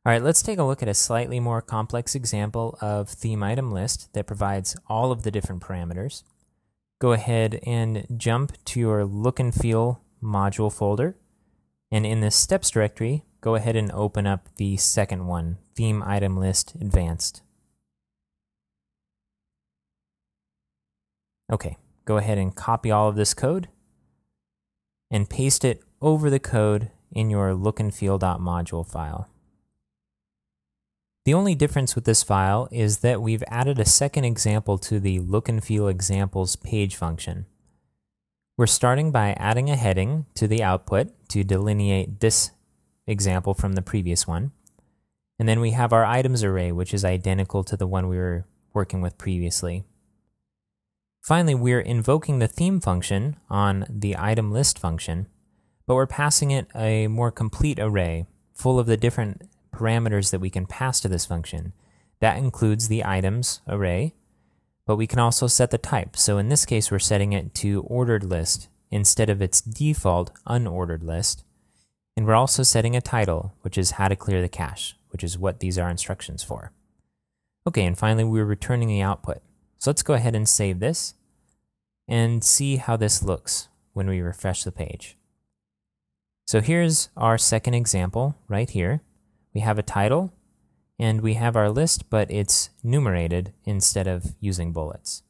All right, let's take a look at a slightly more complex example of theme item list that provides all of the different parameters. Go ahead and jump to your look and feel module folder. And in the steps directory, go ahead and open up the second one, theme item list advanced. Okay, go ahead and copy all of this code and paste it over the code in your lookandfeel.module file. The only difference with this file is that we've added a second example to the look and feel examples page function. We're starting by adding a heading to the output to delineate this example from the previous one. And then we have our items array, which is identical to the one we were working with previously. Finally, we're invoking the theme function on the item list function, but we're passing it a more complete array full of the different parameters that we can pass to this function. That includes the items array, but we can also set the type. So in this case, we're setting it to ordered list instead of its default unordered list. And we're also setting a title, which is how to clear the cache, which is what these are instructions for. Okay, and finally, we're returning the output. So let's go ahead and save this and see how this looks when we refresh the page. So here's our second example right here. We have a title, and we have our list, but it's numerated instead of using bullets.